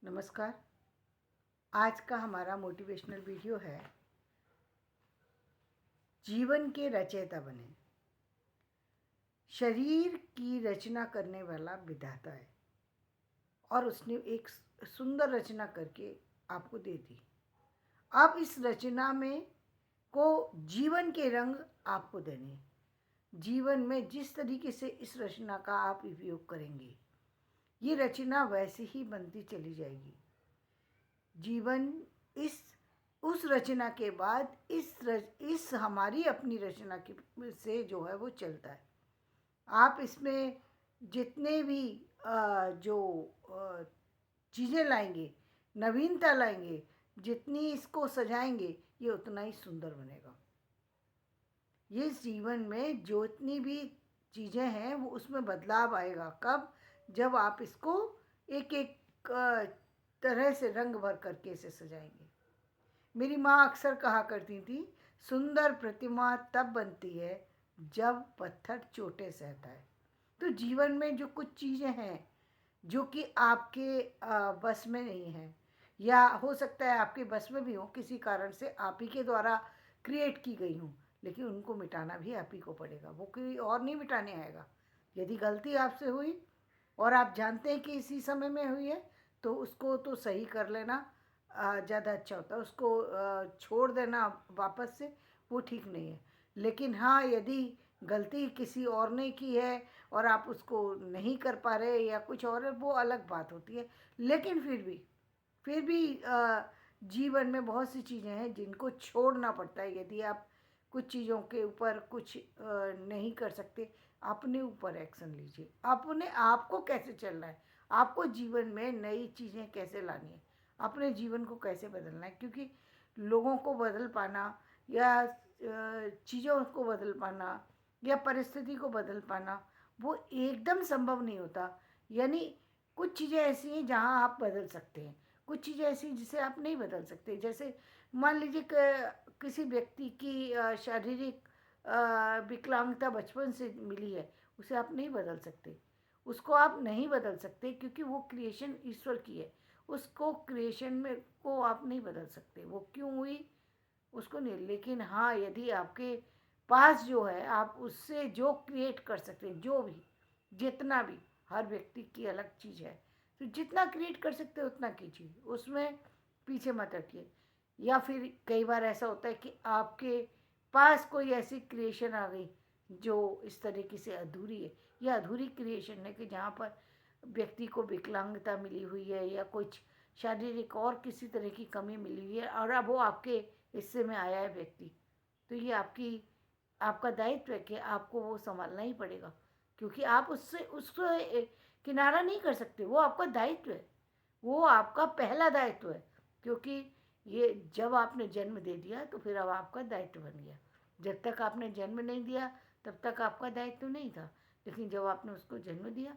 नमस्कार। आज का हमारा मोटिवेशनल वीडियो है जीवन के रचयिता बने। शरीर की रचना करने वाला विधाता है और उसने एक सुंदर रचना करके आपको दे दी। अब इस रचना में को जीवन के रंग आपको देने। जीवन में जिस तरीके से इस रचना का आप उपयोग करेंगे, ये रचना वैसे ही बनती चली जाएगी। जीवन उस रचना के बाद इस हमारी अपनी रचना की से जो है वो चलता है। आप इसमें जितने भी जो चीज़ें लाएंगे, नवीनता लाएंगे, जितनी इसको सजाएंगे, ये उतना ही सुंदर बनेगा। ये जीवन में जो इतनी भी चीज़ें हैं वो उसमें बदलाव आएगा। कब? जब आप इसको एक एक तरह से रंग भर करके इसे सजाएंगे। मेरी माँ अक्सर कहा करती थी, सुंदर प्रतिमा तब बनती है जब पत्थर चोटें सहता है। तो जीवन में जो कुछ चीज़ें हैं जो कि आपके बस में नहीं है, या हो सकता है आपके बस में भी हो, किसी कारण से आप ही के द्वारा क्रिएट की गई हूँ, लेकिन उनको मिटाना भी आप ही को पड़ेगा। वो कोई और नहीं मिटाने आएगा। यदि गलती आपसे हुई और आप जानते हैं कि इसी समय में हुई है, तो उसको तो सही कर लेना ज़्यादा अच्छा होता है। उसको छोड़ देना वापस से, वो ठीक नहीं है। लेकिन हाँ, यदि गलती किसी और ने की है और आप उसको नहीं कर पा रहे या कुछ और है, वो अलग बात होती है। लेकिन फिर भी जीवन में बहुत सी चीज़ें हैं जिनको छोड़ना पड़ता है। यदि आप कुछ चीज़ों के ऊपर कुछ नहीं कर सकते, अपने ऊपर एक्शन लीजिए। अपने आप को कैसे चलना है, आपको जीवन में नई चीज़ें कैसे लानी है, अपने जीवन को कैसे बदलना है। क्योंकि लोगों को बदल पाना या चीज़ों को बदल पाना या परिस्थिति को बदल पाना, वो एकदम संभव नहीं होता। यानी कुछ चीज़ें ऐसी हैं जहाँ आप बदल सकते हैं, कुछ चीज़ें ऐसी जिसे आप नहीं बदल सकते। जैसे मान लीजिए किसी व्यक्ति की शारीरिक विकलांगता बचपन से मिली है, उसे आप नहीं बदल सकते। उसको आप नहीं बदल सकते क्योंकि वो क्रिएशन ईश्वर की है। उसको क्रिएशन में को आप नहीं बदल सकते, वो क्यों हुई उसको नहीं। लेकिन हाँ, यदि आपके पास जो है, आप उससे जो क्रिएट कर सकते हैं, जो भी, जितना भी, हर व्यक्ति की अलग चीज़ है, तो जितना क्रिएट कर सकते हैं उतना कीजिए, उसमें पीछे मत हटिए। या फिर कई बार ऐसा होता है कि आपके पास कोई ऐसी क्रिएशन आ गई जो इस तरीके से अधूरी है, या अधूरी क्रिएशन है कि जहाँ पर व्यक्ति को विकलांगता मिली हुई है या कुछ शारीरिक और किसी तरह की कमी मिली हुई है, और अब वो आपके हिस्से में आया है व्यक्ति, तो ये आपका दायित्व है कि आपको वो संभालना ही पड़ेगा। क्योंकि आप उससे उसको किनारा नहीं कर सकते, वो आपका दायित्व है, वो आपका पहला दायित्व है। क्योंकि ये जब आपने जन्म दे दिया तो फिर अब आपका दायित्व बन गया। जब तक आपने जन्म नहीं दिया तब तक आपका दायित्व नहीं था, लेकिन जब आपने उसको जन्म दिया,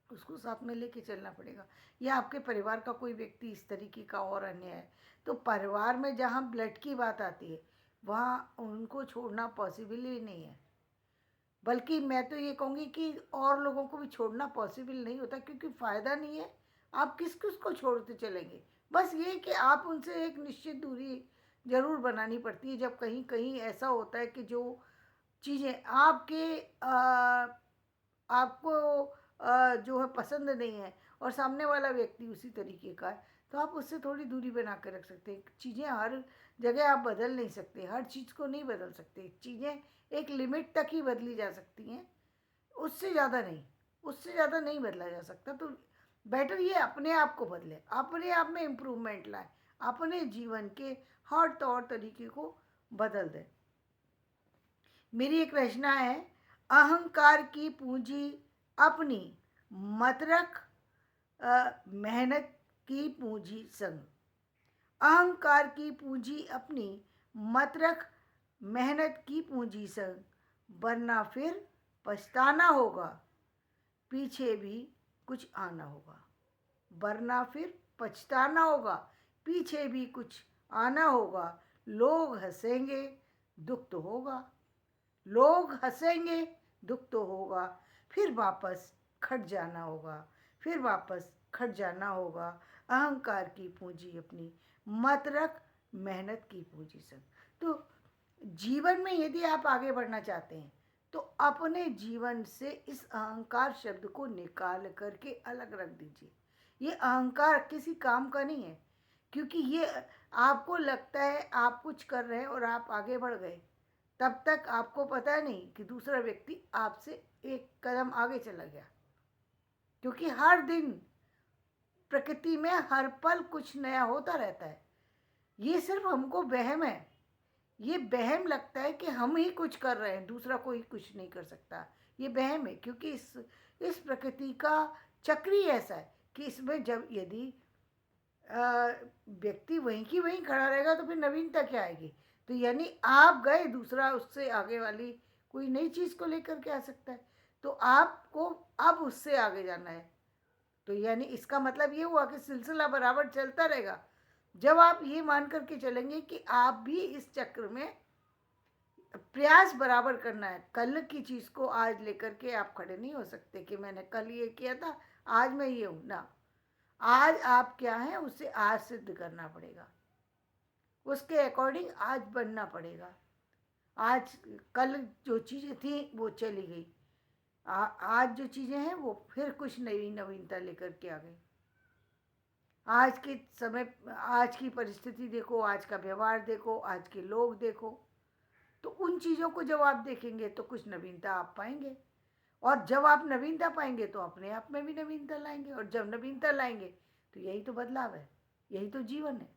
उसको साथ में लेके चलना पड़ेगा। या आपके परिवार का कोई व्यक्ति इस तरीके का और अन्य है, तो परिवार में जहाँ ब्लड की बात आती है, वहाँ उनको छोड़ना पॉसिबल ही नहीं है। बल्कि मैं तो ये कहूँगी कि और लोगों को भी छोड़ना पॉसिबल नहीं होता, क्योंकि फ़ायदा नहीं है। आप किस किस को छोड़ते चलेंगे? बस ये कि आप उनसे एक निश्चित दूरी ज़रूर बनानी पड़ती है। जब कहीं कहीं ऐसा होता है कि जो चीज़ें आपको जो है पसंद नहीं है और सामने वाला व्यक्ति उसी तरीके का है, तो आप उससे थोड़ी दूरी बना कर रख सकते हैं। चीज़ें हर जगह आप बदल नहीं सकते, हर चीज़ को नहीं बदल सकते। चीज़ें एक लिमिट तक ही बदली जा सकती हैं, उससे ज़्यादा नहीं, उससे ज़्यादा नहीं बदला जा सकता। तो बेटर ये अपने आप को बदले, अपने आप में इम्प्रूवमेंट लाए, अपने जीवन के हर तौर तरीके को बदल दें। मेरी एक रचना है, अहंकार की पूंजी अपनी, मत रख मेहनत की पूंजी संग। अहंकार की पूंजी अपनी, मत रख मेहनत की पूंजी संग, वरना फिर पछताना होगा, पीछे भी कुछ आना होगा। वरना फिर पछताना होगा, पीछे भी कुछ आना होगा। लोग हंसेंगे, दुख तो होगा। लोग हंसेंगे, दुख तो होगा। फिर वापस खट जाना होगा, फिर वापस खट जाना होगा। अहंकार की पूंजी अपनी मत रख, मेहनत की पूंजी संग। तो जीवन में यदि आप आगे बढ़ना चाहते हैं तो अपने जीवन से इस अहंकार शब्द को निकाल करके अलग रख दीजिए। ये अहंकार किसी काम का नहीं है, क्योंकि ये आपको लगता है आप कुछ कर रहे हैं और आप आगे बढ़ गए, तब तक आपको पता नहीं कि दूसरा व्यक्ति आपसे एक कदम आगे चला गया। क्योंकि हर दिन प्रकृति में हर पल कुछ नया होता रहता है। ये सिर्फ हमको वहम है, ये वहम लगता है कि हम ही कुछ कर रहे हैं, दूसरा कोई कुछ नहीं कर सकता। ये वहम है, क्योंकि इस प्रकृति का चक्र ही ऐसा है कि इसमें जब यदि व्यक्ति वहीं की वहीं खड़ा रहेगा तो फिर नवीनता क्या आएगी। तो यानी आप गए, दूसरा उससे आगे वाली कोई नई चीज़ को लेकर के आ सकता है, तो आपको अब उससे आगे जाना है। तो यानी इसका मतलब ये हुआ कि सिलसिला बराबर चलता रहेगा। जब आप ये मान करके चलेंगे कि आप भी इस चक्र में प्रयास बराबर करना है। कल की चीज़ को आज लेकर के आप खड़े नहीं हो सकते कि मैंने कल ये किया था, आज मैं ये हूँ ना। आज आप क्या हैं उसे आज सिद्ध करना पड़ेगा, उसके अकॉर्डिंग आज बनना पड़ेगा। आज कल जो चीज़ें थी वो चली गई, आज जो चीज़ें हैं वो फिर कुछ नई नवीनता लेकर के आ गई। आज के समय, आज की परिस्थिति देखो, आज का व्यवहार देखो, आज के लोग देखो, तो उन चीज़ों को जब आप देखेंगे तो कुछ नवीनता आप पाएंगे। और जब आप नवीनता पाएंगे तो अपने आप में भी नवीनता लाएंगे, और जब नवीनता लाएंगे तो यही तो बदलाव है, यही तो जीवन है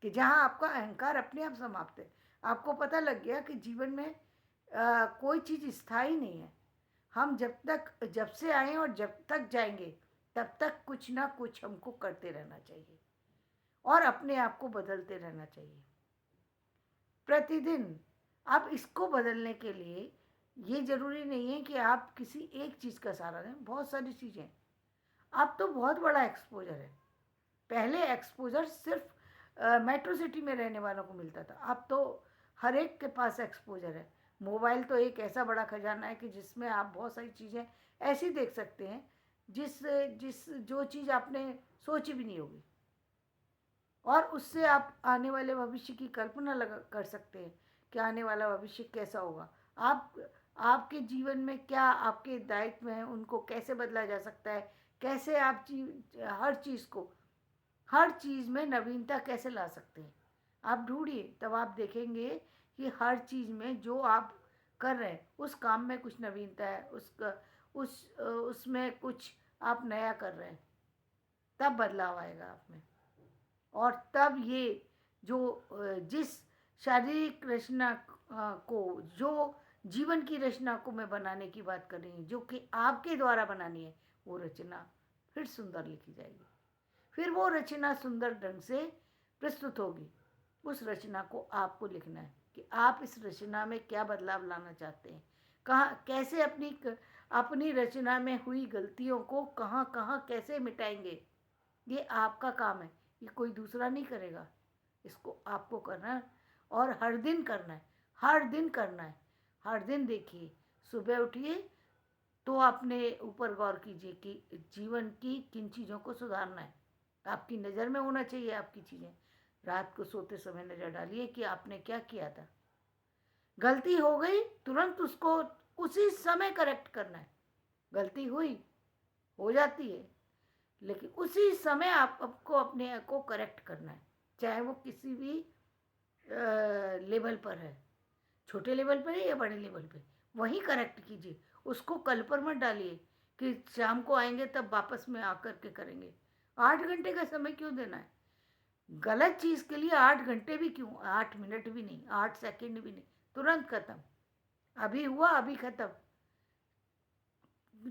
कि जहाँ आपका अहंकार अपने आप समाप्त है। आपको पता लग गया कि जीवन में कोई चीज़ स्थायी नहीं है। हम जब से आए और जब तक जाएंगे तब तक कुछ ना कुछ हमको करते रहना चाहिए और अपने आप को बदलते रहना चाहिए प्रतिदिन। आप इसको बदलने के लिए ये ज़रूरी नहीं है कि आप किसी एक चीज़ का सहारा लें, बहुत सारी चीज़ें। अब तो बहुत बड़ा एक्सपोजर है। पहले एक्सपोजर सिर्फ मेट्रो सिटी में रहने वालों को मिलता था, अब तो हर एक के पास एक्सपोजर है। मोबाइल तो एक ऐसा बड़ा खजाना है कि जिसमें आप बहुत सारी चीज़ें ऐसी देख सकते हैं जिस जिस जो चीज़ आपने सोची भी नहीं होगी, और उससे आप आने वाले भविष्य की कल्पना लगा कर सकते हैं कि आने वाला भविष्य कैसा होगा। आप आपके जीवन में क्या आपके दायित्व हैं, उनको कैसे बदला जा सकता है, कैसे आप हर चीज़ में नवीनता कैसे ला सकते हैं। आप ढूंढिए, तब आप देखेंगे कि हर चीज़ में जो आप कर रहे हैं उस काम में कुछ नवीनता है, उसमें कुछ आप नया कर रहे हैं, तब बदलाव आएगा आप में। और तब ये जो जिस शारीरिक रचना को, जो जीवन की रचना को मैं बनाने की बात कर रही हूँ, जो कि आपके द्वारा बनानी है, वो रचना फिर सुंदर लिखी जाएगी। फिर वो रचना सुंदर ढंग से प्रस्तुत होगी। उस रचना को आपको लिखना है कि आप इस रचना में क्या बदलाव लाना चाहते हैं, कहाँ कैसे अपनी रचना में हुई गलतियों को कहाँ कहाँ कैसे मिटाएंगे। ये आपका काम है, ये कोई दूसरा नहीं करेगा। इसको आपको करना है और हर दिन करना है, हर दिन करना है। हर दिन देखिए, सुबह उठिए तो अपने ऊपर गौर कीजिए कि जीवन की किन चीज़ों को सुधारना है। आपकी नज़र में होना चाहिए आपकी चीज़ें। रात को सोते समय नज़र डालिए कि आपने क्या किया था। गलती हो गई, तुरंत उसको उसी समय करेक्ट करना है। गलती हुई, हो जाती है, लेकिन उसी समय आपको अपने को करेक्ट करना है, चाहे वो किसी भी लेवल पर है, छोटे लेवल पर है या बड़े लेवल पे, वहीं करेक्ट कीजिए। उसको कल पर मत डालिए कि शाम को आएंगे तब वापस में आकर के करेंगे। 8 घंटे का समय क्यों देना है गलत चीज़ के लिए? 8 घंटे भी क्यों, 8 मिनट भी नहीं, 8 सेकंड भी नहीं, तुरंत ख़त्म। अभी हुआ अभी ख़त्म।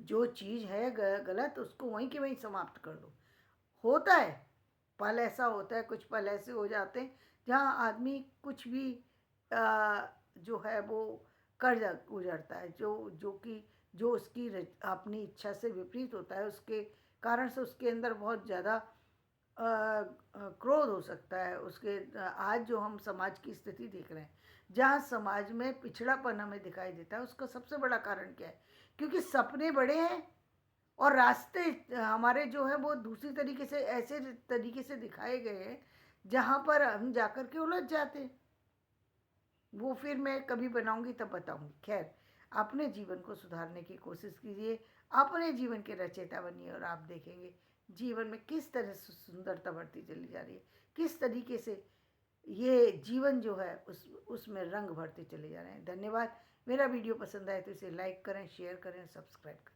जो चीज़ है गलत, उसको वहीं के वहीं समाप्त कर दो। होता है, पल ऐसा होता है, कुछ पल ऐसे हो जाते हैं जहाँ आदमी कुछ भी जो है वो गुजरता है, जो उसकी अपनी इच्छा से विपरीत होता है, उसके कारण से उसके अंदर बहुत ज़्यादा क्रोध हो सकता है। आज जो हम समाज की स्थिति देख रहे हैं, जहाँ समाज में पिछड़ापन हमें दिखाई देता है, उसका सबसे बड़ा कारण क्या है? क्योंकि सपने बड़े हैं और रास्ते हमारे जो है वो दूसरी तरीके से, ऐसे तरीके से दिखाए गए हैं जहाँ पर हम जाकर के उलझ जाते हैं। वो फिर मैं कभी बनाऊंगी तब बताऊंगी। खैर, अपने जीवन को सुधारने की कोशिश कीजिए, अपने जीवन के रचयिता बनिए और आप देखेंगे जीवन में किस तरह से सुंदरता बढ़ती चली जा रही है, किस तरीके से ये जीवन जो है उसमें रंग भरते चले जा रहे हैं। धन्यवाद। मेरा वीडियो पसंद आए तो इसे लाइक करें, शेयर करें, सब्सक्राइब करें।